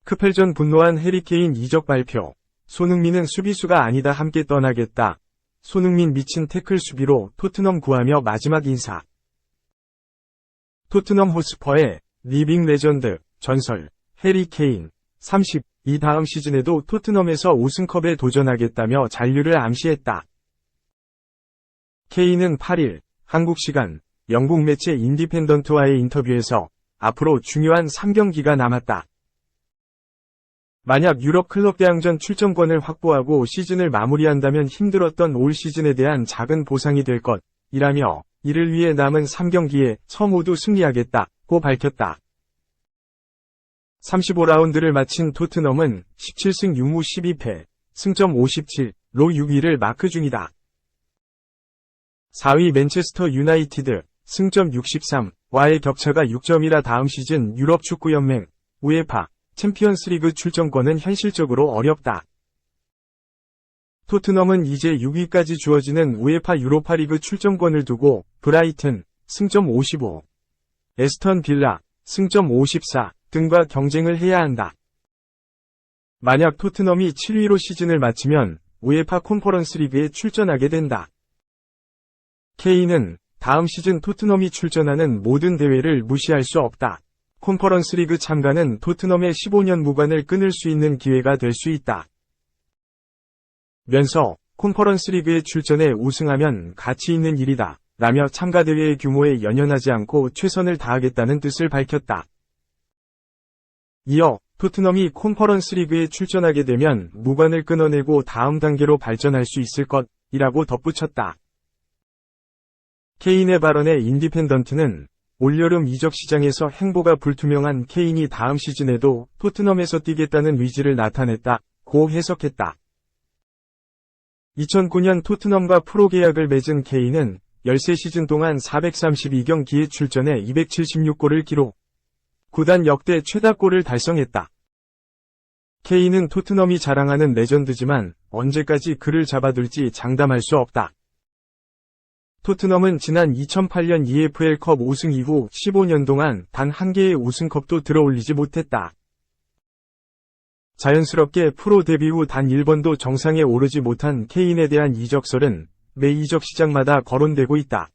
크펠전 분노한 해리 케인 이적 발표. 손흥민은 수비수가 아니다 함께 떠나겠다. 손흥민 미친 태클 수비로 토트넘 구하며 마지막 인사. 토트넘 호스퍼의 리빙 레전드, 전설, 해리 케인, 30, 이 다음 시즌에도 토트넘에서 우승컵에 도전하겠다며 잔류를 암시했다. 케인은 8일, 한국 시간, 영국 매체 인디펜던트와의 인터뷰에서 앞으로 중요한 3경기가 남았다. 만약 유럽 클럽 대항전 출전권을 확보하고 시즌을 마무리한다면 힘들었던 올 시즌에 대한 작은 보상이 될 것이라며 이를 위해 남은 3경기에 모두 승리하겠다고 밝혔다. 35라운드를 마친 토트넘은 17승 6무 12패, 승점 57로 6위를 마크 중이다. 4위 맨체스터 유나이티드, 승점 63와의 격차가 6점이라 다음 시즌 유럽 축구연맹, 우에파, 챔피언스리그 출전권은 현실적으로 어렵다. 토트넘은 이제 6위까지 주어지는 우에파 유로파리그 출전권을 두고 브라이튼, 승점 55, 에스턴 빌라, 승점 54 등과 경쟁을 해야 한다. 만약 토트넘이 7위로 시즌을 마치면 우에파 컨퍼런스 리그에 출전하게 된다. 케인은 다음 시즌 토트넘이 출전하는 모든 대회를 무시할 수 없다. 컨퍼런스 리그 참가는 토트넘의 15년 무관을 끊을 수 있는 기회가 될 수 있다. 면서 컨퍼런스 리그에 출전해 우승하면 가치 있는 일이다 라며 참가 대회의 규모에 연연하지 않고 최선을 다하겠다는 뜻을 밝혔다. 이어 토트넘이 컨퍼런스 리그에 출전하게 되면 무관을 끊어내고 다음 단계로 발전할 수 있을 것이라고 덧붙였다. 케인의 발언에 인디펜던트는 올여름 이적 시장에서 행보가 불투명한 케인이 다음 시즌에도 토트넘에서 뛰겠다는 의지를 나타냈다고 해석했다. 2009년 토트넘과 프로 계약을 맺은 케인은 13시즌 동안 432경기에 출전해 276골을 기록. 구단 역대 최다골을 달성했다. 케인은 토트넘이 자랑하는 레전드지만 언제까지 그를 잡아둘지 장담할 수 없다. 토트넘은 지난 2008년 EFL컵 우승 이후 15년 동안 단 한 개의 우승컵도 들어올리지 못했다. 자연스럽게 프로 데뷔 후 단 1번도 정상에 오르지 못한 케인에 대한 이적설은 매 이적 시장마다 거론되고 있다.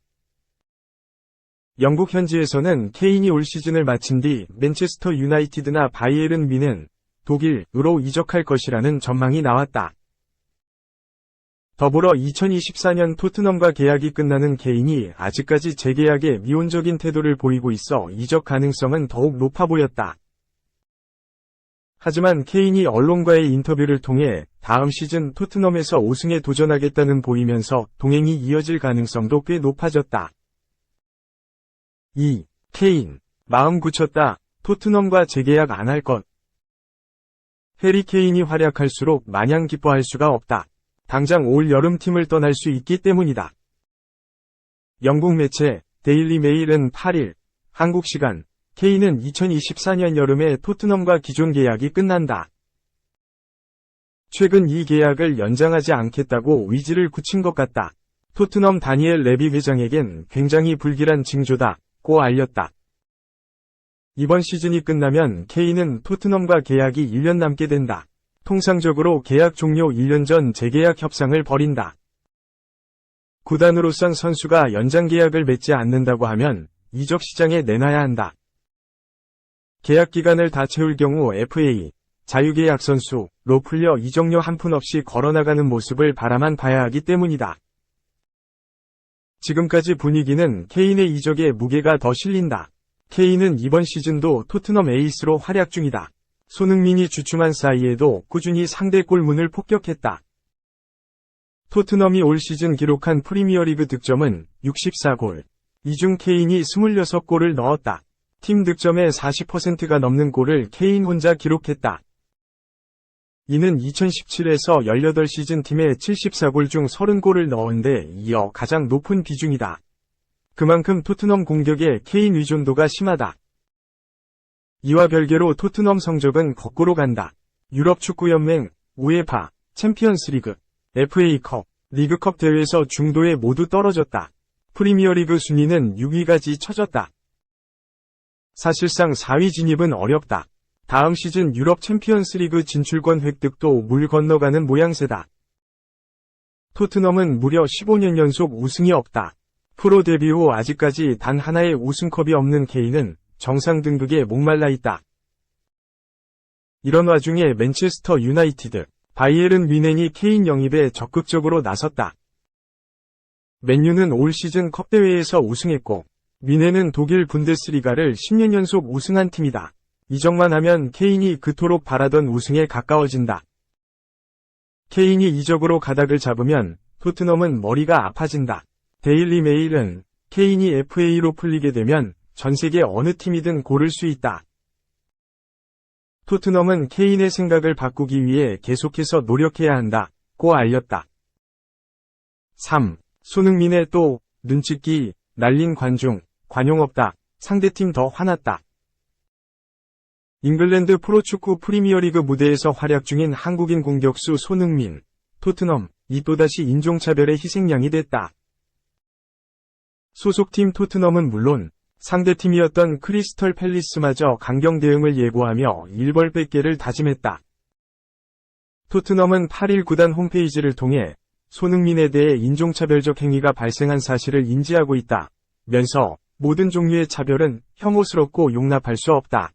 영국 현지에서는 케인이 올 시즌을 마친 뒤 맨체스터 유나이티드나 바이에른 뮌헨, 독일으로 이적할 것이라는 전망이 나왔다. 더불어 2024년 토트넘과 계약이 끝나는 케인이 아직까지 재계약에 미온적인 태도를 보이고 있어 이적 가능성은 더욱 높아 보였다. 하지만 케인이 언론과의 인터뷰를 통해 다음 시즌 토트넘에서 우승에 도전하겠다는 보이면서 동행이 이어질 가능성도 꽤 높아졌다. 2. 케인, 마음 굳혔다. 토트넘과 재계약 안 할 것. 해리 케인이 활약할수록 마냥 기뻐할 수가 없다. 당장 올 여름 팀을 떠날 수 있기 때문이다. 영국 매체 데일리 메일은 8일 한국 시간 케인은 2024년 여름에 토트넘과 기존 계약이 끝난다. 최근 이 계약을 연장하지 않겠다고 의지를 굳힌 것 같다. 토트넘 다니엘 레비 회장에겐 굉장히 불길한 징조다고 알렸다. 이번 시즌이 끝나면 케인은 토트넘과 계약이 1년 남게 된다. 통상적으로 계약 종료 1년 전 재계약 협상을 벌인다. 구단으로선 선수가 연장 계약을 맺지 않는다고 하면 이적 시장에 내놔야 한다. 계약 기간을 다 채울 경우 FA, 자유계약 선수로 풀려 이적료 한 푼 없이 걸어나가는 모습을 바라만 봐야 하기 때문이다. 지금까지 분위기는 케인의 이적에 무게가 더 실린다. 케인은 이번 시즌도 토트넘 에이스로 활약 중이다. 손흥민이 주춤한 사이에도 꾸준히 상대 골문을 폭격했다. 토트넘이 올 시즌 기록한 프리미어리그 득점은 64골. 이 중 케인이 26골을 넣었다. 팀 득점의 40%가 넘는 골을 케인 혼자 기록했다. 이는 2017에서 18시즌 팀의 74골 중 30골을 넣은 데 이어 가장 높은 비중이다. 그만큼 토트넘 공격에 케인 의존도가 심하다. 이와 별개로 토트넘 성적은 거꾸로 간다. 유럽 축구연맹, 우에파, 챔피언스리그, FA컵, 리그컵 대회에서 중도에 모두 떨어졌다. 프리미어리그 순위는 6위까지 처졌다. 사실상 4위 진입은 어렵다. 다음 시즌 유럽 챔피언스리그 진출권 획득도 물 건너가는 모양새다. 토트넘은 무려 15년 연속 우승이 없다. 프로 데뷔 후 아직까지 단 하나의 우승컵이 없는 케인은 정상 등극에 목말라 있다. 이런 와중에 맨체스터 유나이티드, 바이에른 뮌헨이 케인 영입에 적극적으로 나섰다. 맨유는 올 시즌 컵대회에서 우승했고, 뮌헨은 독일 분데스리가를 10년 연속 우승한 팀이다. 이적만 하면 케인이 그토록 바라던 우승에 가까워진다. 케인이 이적으로 가닥을 잡으면 토트넘은 머리가 아파진다. 데일리 메일은 케인이 FA로 풀리게 되면 전 세계 어느 팀이든 고를 수 있다. 토트넘은 케인의 생각을 바꾸기 위해 계속해서 노력해야 한다고 알렸다. 3. 손흥민의 또 눈찍기 날린 관용 없다. 상대팀 더 화났다. 잉글랜드 프로축구 프리미어리그 무대에서 활약 중인 한국인 공격수 손흥민, 토트넘이 또다시 인종차별의 희생양이 됐다. 소속팀 토트넘은 물론 상대팀이었던 크리스털 팰리스마저 강경 대응을 예고하며 일벌백계를 다짐했다. 토트넘은 8일 구단 홈페이지를 통해 손흥민에 대해 인종차별적 행위가 발생한 사실을 인지하고 있다면서 모든 종류의 차별은 혐오스럽고 용납할 수 없다.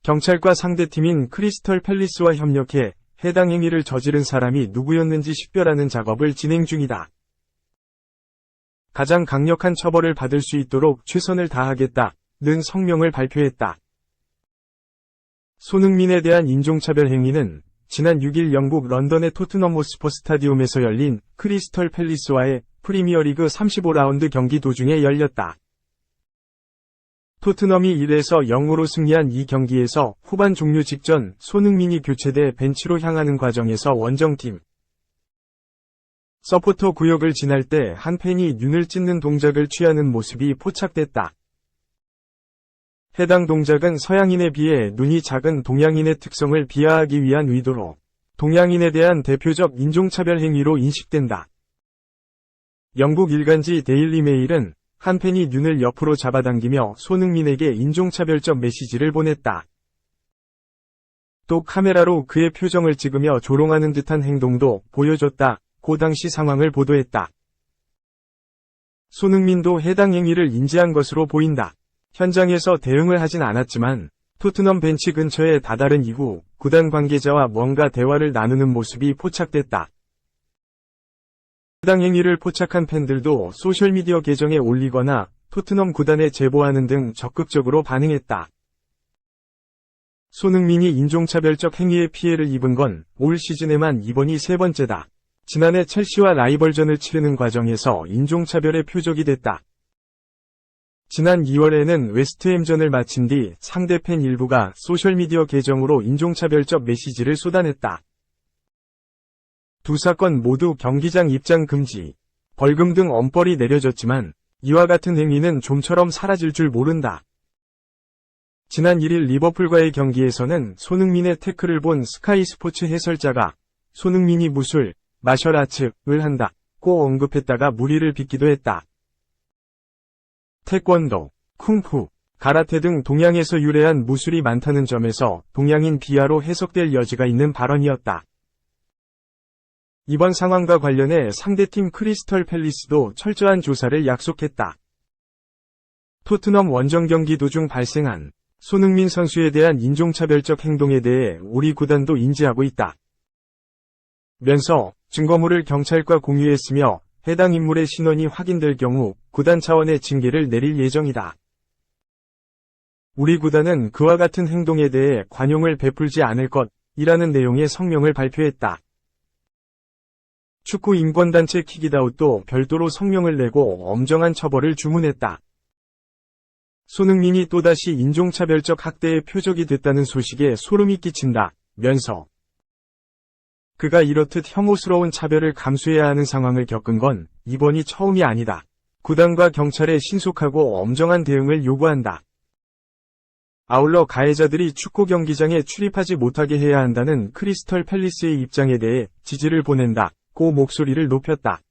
경찰과 상대팀인 크리스털 팰리스와 협력해 해당 행위를 저지른 사람이 누구였는지 식별하는 작업을 진행 중이다. 가장 강력한 처벌을 받을 수 있도록 최선을 다하겠다는 성명을 발표했다. 손흥민에 대한 인종차별 행위는 지난 6일 영국 런던의 토트넘 호스퍼 스타디움에서 열린 크리스털 팰리스와의 프리미어리그 35라운드 경기 도중에 열렸다. 토트넘이 1에서 0으로 승리한 이 경기에서 후반 종료 직전 손흥민이 교체돼 벤치로 향하는 과정에서 원정팀 서포터 구역을 지날 때 한 팬이 눈을 찢는 동작을 취하는 모습이 포착됐다. 해당 동작은 서양인에 비해 눈이 작은 동양인의 특성을 비하하기 위한 의도로 동양인에 대한 대표적 인종차별 행위로 인식된다. 영국 일간지 데일리 메일은 한 팬이 눈을 옆으로 잡아당기며 손흥민에게 인종차별적 메시지를 보냈다. 또 카메라로 그의 표정을 찍으며 조롱하는 듯한 행동도 보여줬다고 당시 상황을 보도했다. 손흥민도 해당 행위를 인지한 것으로 보인다. 현장에서 대응을 하진 않았지만 토트넘 벤치 근처에 다다른 이후 구단 관계자와 뭔가 대화를 나누는 모습이 포착됐다. 해당 행위를 포착한 팬들도 소셜미디어 계정에 올리거나 토트넘 구단에 제보하는 등 적극적으로 반응했다. 손흥민이 인종차별적 행위의 피해를 입은 건 올 시즌에만 이번이 세 번째다. 지난해 첼시와 라이벌전을 치르는 과정에서 인종차별의 표적이 됐다. 지난 2월에는 웨스트햄전을 마친 뒤 상대 팬 일부가 소셜미디어 계정으로 인종차별적 메시지를 쏟아냈다. 두 사건 모두 경기장 입장 금지, 벌금 등 엄벌이 내려졌지만 이와 같은 행위는 좀처럼 사라질 줄 모른다. 지난 1일 리버풀과의 경기에서는 손흥민의 태클을 본 스카이 스포츠 해설자가 손흥민이 무술, 마셜아츠를 한다고 언급했다가 물의를 빚기도 했다. 태권도, 쿵푸, 가라테 등 동양에서 유래한 무술이 많다는 점에서 동양인 비하로 해석될 여지가 있는 발언이었다. 이번 상황과 관련해 상대팀 크리스털 팰리스도 철저한 조사를 약속했다. 토트넘 원정 경기 도중 발생한 손흥민 선수에 대한 인종차별적 행동에 대해 우리 구단도 인지하고 있다. 면서 증거물을 경찰과 공유했으며 해당 인물의 신원이 확인될 경우 구단 차원의 징계를 내릴 예정이다. 우리 구단은 그와 같은 행동에 대해 관용을 베풀지 않을 것이라는 내용의 성명을 발표했다. 축구 인권단체 킥잇아웃도 별도로 성명을 내고 엄정한 처벌을 주문했다. 손흥민이 또다시 인종차별적 학대의 표적이 됐다는 소식에 소름이 끼친다면서 그가 이렇듯 혐오스러운 차별을 감수해야 하는 상황을 겪은 건 이번이 처음이 아니다. 구단과 경찰의 신속하고 엄정한 대응을 요구한다. 아울러 가해자들이 축구 경기장에 출입하지 못하게 해야 한다는 크리스털 팰리스의 입장에 대해 지지를 보낸다고 목소리를 높였다.